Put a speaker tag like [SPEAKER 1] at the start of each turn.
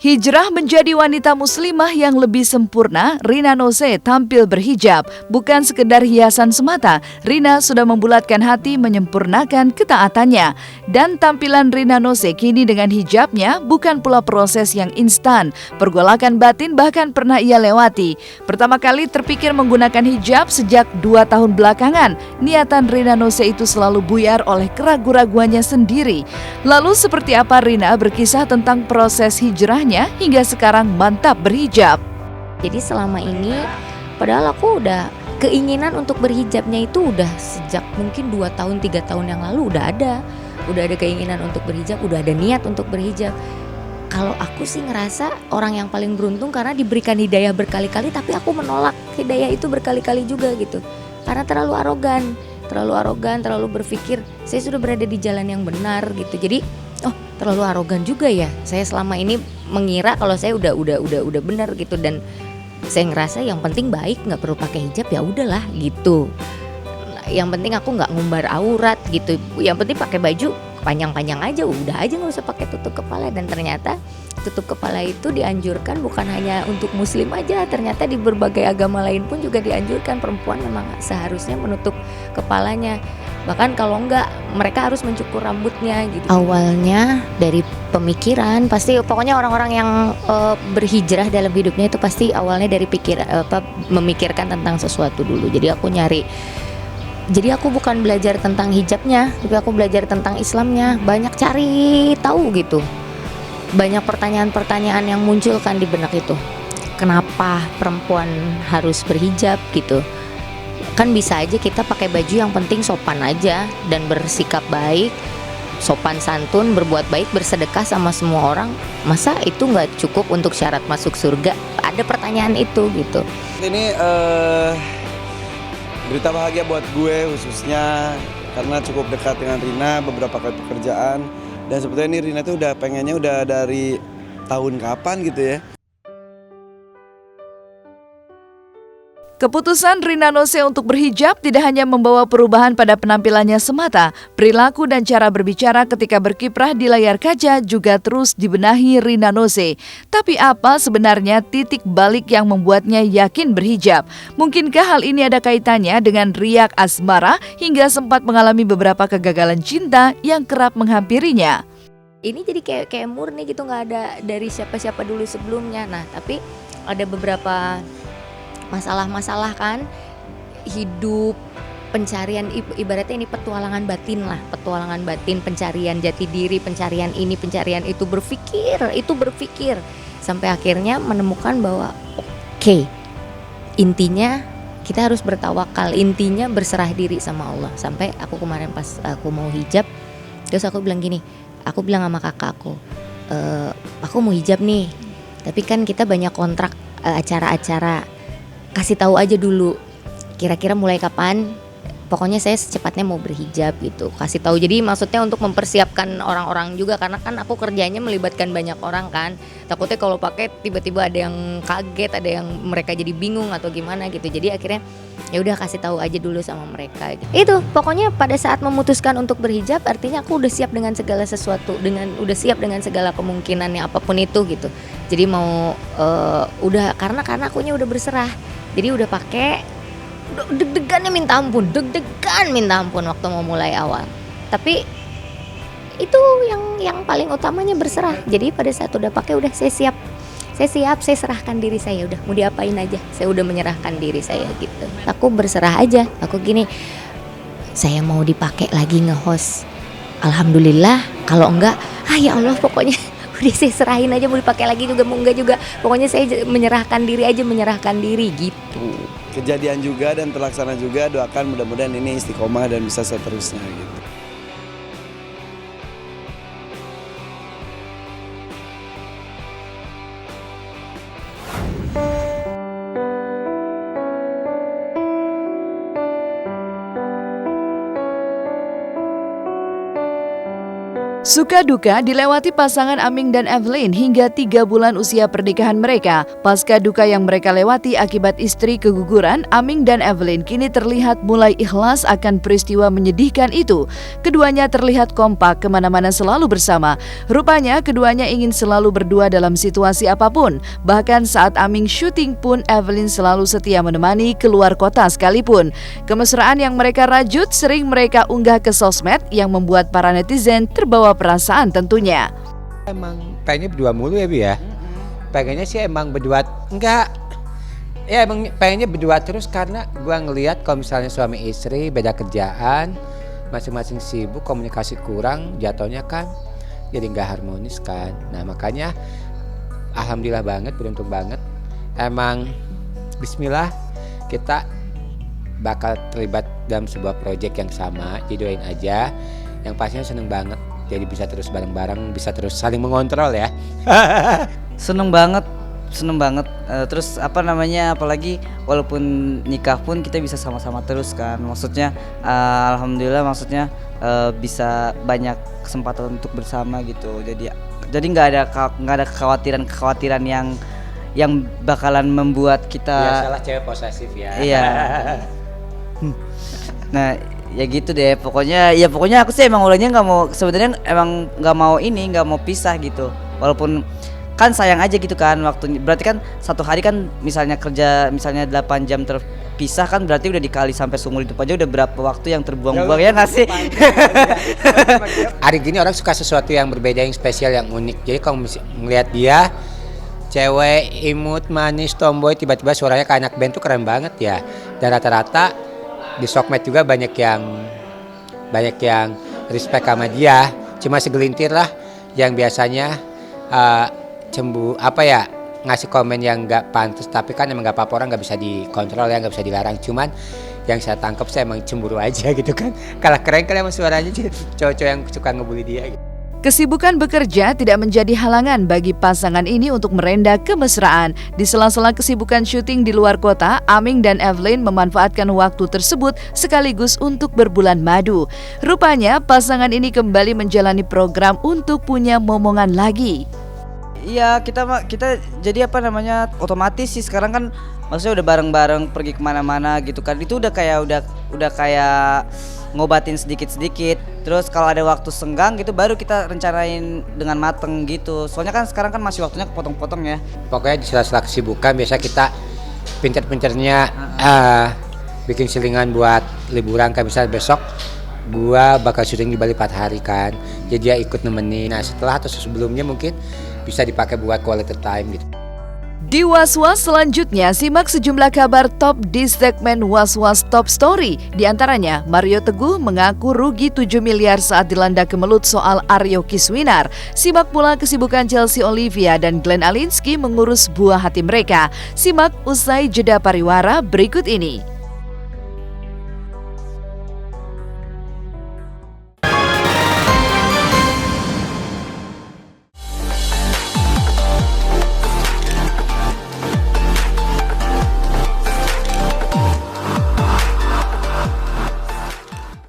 [SPEAKER 1] Hijrah menjadi wanita muslimah yang lebih sempurna, Rina Nose tampil berhijab. Bukan sekedar hiasan semata, Rina sudah membulatkan hati menyempurnakan ketaatannya. Dan tampilan Rina Nose kini dengan hijabnya bukan pula proses yang instan. Pergolakan batin bahkan pernah ia lewati. Pertama kali terpikir menggunakan hijab sejak 2 tahun belakangan. Niatan Rina Nose itu selalu buyar oleh keraguan-raguannya sendiri. Lalu seperti apa Rina berkisah tentang proses hijrahnya hingga sekarang mantap berhijab.
[SPEAKER 2] Jadi selama ini padahal aku udah keinginan untuk berhijabnya itu udah sejak mungkin 2 tahun 3 tahun yang lalu udah ada keinginan untuk berhijab, udah ada niat untuk berhijab. Kalau aku sih ngerasa orang yang paling beruntung karena diberikan hidayah berkali-kali, tapi aku menolak hidayah itu berkali-kali juga gitu. Karena terlalu arogan, terlalu berpikir saya sudah berada di jalan yang benar gitu. Jadi terlalu arogan juga ya. Saya selama ini mengira kalau saya udah benar gitu, dan saya ngerasa yang penting baik, nggak perlu pakai hijab ya udahlah gitu. Yang penting aku nggak ngumbar aurat gitu. Yang penting pakai baju panjang-panjang aja, udah aja nggak usah pakai tutup kepala. Dan ternyata tutup kepala itu dianjurkan bukan hanya untuk muslim aja, ternyata di berbagai agama lain pun juga dianjurkan. Perempuan memang seharusnya menutup kepalanya. Bahkan kalau enggak, mereka harus mencukur rambutnya gitu. Awalnya dari pemikiran, pasti pokoknya orang-orang yang berhijrah dalam hidupnya itu pasti awalnya dari memikirkan tentang sesuatu dulu. Jadi aku bukan belajar tentang hijabnya, tapi aku belajar tentang Islamnya. Banyak cari tahu gitu. Banyak pertanyaan-pertanyaan yang muncul kan di benak itu. Kenapa perempuan harus berhijab gitu? Kan bisa aja kita pakai baju yang penting sopan aja dan bersikap baik, sopan santun, berbuat baik, bersedekah sama semua orang. Masa itu nggak cukup untuk syarat masuk surga? Ada pertanyaan itu gitu.
[SPEAKER 3] Ini berita bahagia buat gue khususnya karena cukup dekat dengan Rina, beberapa kali pekerjaan, dan sebetulnya ini Rina tuh udah pengennya udah dari tahun kapan gitu ya.
[SPEAKER 1] Keputusan Rina Nose untuk berhijab tidak hanya membawa perubahan pada penampilannya semata, perilaku dan cara berbicara ketika berkiprah di layar kaca juga terus dibenahi Rina Nose. Tapi apa sebenarnya titik balik yang membuatnya yakin berhijab? Mungkinkah hal ini ada kaitannya dengan riak asmara hingga sempat mengalami beberapa kegagalan cinta yang kerap menghampirinya?
[SPEAKER 2] Ini jadi kayak murni gitu, nggak ada dari siapa-siapa dulu sebelumnya. Nah, tapi ada beberapa masalah-masalah kan, hidup, pencarian, ibaratnya ini petualangan batin, pencarian jati diri, pencarian ini, pencarian itu, berpikir sampai akhirnya menemukan bahwa oke, intinya kita harus bertawakal, intinya berserah diri sama Allah. Sampai aku kemarin pas aku mau hijab, terus aku bilang sama kakak aku mau hijab nih, tapi kan kita banyak kontrak acara-acara, kasih tahu aja dulu kira-kira mulai kapan, pokoknya saya secepatnya mau berhijab gitu, kasih tahu. Jadi maksudnya untuk mempersiapkan orang-orang juga, karena kan aku kerjanya melibatkan banyak orang kan, takutnya kalau pakai tiba-tiba ada yang kaget, ada yang mereka jadi bingung atau gimana gitu. Jadi akhirnya ya udah kasih tahu aja dulu sama mereka gitu. Itu pokoknya pada saat memutuskan untuk berhijab artinya aku udah siap dengan segala sesuatu, udah siap dengan segala kemungkinannya apapun itu gitu. Jadi mau udah karena akunya udah berserah. Jadi udah pakai, deg-degan minta ampun waktu mau mulai awal. Tapi itu yang paling utamanya berserah. Jadi pada saat udah pakai udah saya siap, saya serahkan diri saya, udah mau diapain aja, saya udah menyerahkan diri saya gitu. Aku berserah aja, aku gini, saya mau dipakai lagi nge-host, alhamdulillah. Kalau enggak, ya Allah pokoknya udah saya serahin aja, mau dipakai lagi juga mau enggak juga, pokoknya saya menyerahkan diri gitu.
[SPEAKER 3] Kejadian juga dan terlaksana juga, doakan mudah-mudahan ini istiqomah dan bisa seterusnya gitu.
[SPEAKER 1] Suka duka dilewati pasangan Aming dan Evelyn hingga 3 bulan usia pernikahan mereka. Pasca duka yang mereka lewati akibat istri keguguran, Aming dan Evelyn kini terlihat mulai ikhlas akan peristiwa menyedihkan itu. Keduanya terlihat kompak, kemana-mana selalu bersama. Rupanya keduanya ingin selalu berdua dalam situasi apapun. Bahkan saat Aming syuting pun Evelyn selalu setia menemani keluar kota sekalipun. Kemesraan yang mereka rajut sering mereka unggah ke sosmed yang membuat para netizen terbawa perasaan tentunya.
[SPEAKER 4] Emang pengennya berdua mulu ya, Bi ya? Pengennya sih emang berdua, enggak. Ya emang pengennya berdua terus karena gua ngelihat kalau misalnya suami istri beda kerjaan, masing-masing sibuk, komunikasi kurang, jatuhnya kan jadi nggak harmonis kan. Nah makanya alhamdulillah banget, beruntung banget. Emang bismillah kita bakal terlibat dalam sebuah proyek yang sama, didoain aja. Yang pastinya seneng banget. Jadi bisa terus bareng-bareng, bisa terus saling mengontrol ya.
[SPEAKER 5] Seneng banget. Terus apalagi walaupun nikah pun kita bisa sama-sama terus kan. Maksudnya alhamdulillah bisa banyak kesempatan untuk bersama gitu. Jadi nggak ada kekhawatiran yang bakalan membuat kita.
[SPEAKER 4] Biasalah cewek posesif ya.
[SPEAKER 5] Iya. Nah ya gitu deh, pokoknya aku sih emang ulangnya sebenarnya emang nggak mau pisah gitu, walaupun kan sayang aja gitu kan waktunya. Berarti kan satu hari kan misalnya kerja 8 jam terpisah kan berarti udah dikali sampai seumur hidup aja udah berapa waktu yang terbuang-buang ya nggak sih?
[SPEAKER 4] Hari gini orang suka sesuatu yang berbeda, yang spesial, yang unik. Jadi kalau ngelihat dia cewek imut, manis, tomboy, tiba-tiba suaranya kayak anak band tuh keren banget ya. Dan rata-rata di sosmed juga banyak yang respect sama dia. Cuma segelintir lah yang biasanya ngasih komen yang nggak pantas. Tapi kan emang nggak apa-apa, orang nggak bisa dikontrol ya, nggak bisa dilarang. Cuman yang saya tangkap saya emang cemburu aja gitu kan. Kalah keren kan emang suaranya cowok-cowok yang suka ngebully dia gitu.
[SPEAKER 1] Kesibukan bekerja tidak menjadi halangan bagi pasangan ini untuk merenda kemesraan. Di sela-sela kesibukan syuting di luar kota, Aming dan Evelyn memanfaatkan waktu tersebut sekaligus untuk berbulan madu. Rupanya pasangan ini kembali menjalani program untuk punya momongan lagi.
[SPEAKER 5] Iya, kita jadi otomatis sih sekarang kan maksudnya udah bareng-bareng pergi kemana-mana gitu kan. Itu udah kayak ngobatin sedikit-sedikit. Terus kalau ada waktu senggang gitu baru kita rencanain dengan mateng gitu. Soalnya kan sekarang kan masih waktunya kepotong-potong ya.
[SPEAKER 4] Pokoknya di sela-sela kesibukan biasa kita pinter-pinternya bikin selingan buat liburan. Kayak misalnya besok gua bakal syuting di Bali 4 hari kan. Jadi dia ikut nemenin. Nah setelah atau sebelumnya mungkin bisa dipakai buat quality time gitu.
[SPEAKER 1] Di Was-Was selanjutnya, simak sejumlah kabar top di segmen Was-Was Top Story. Di antaranya, Mario Teguh mengaku rugi 7 miliar saat dilanda kemelut soal Aryo Kiswinar. Simak pula kesibukan Chelsea Olivia dan Glenn Alinsky mengurus buah hati mereka. Simak usai jeda pariwara berikut ini.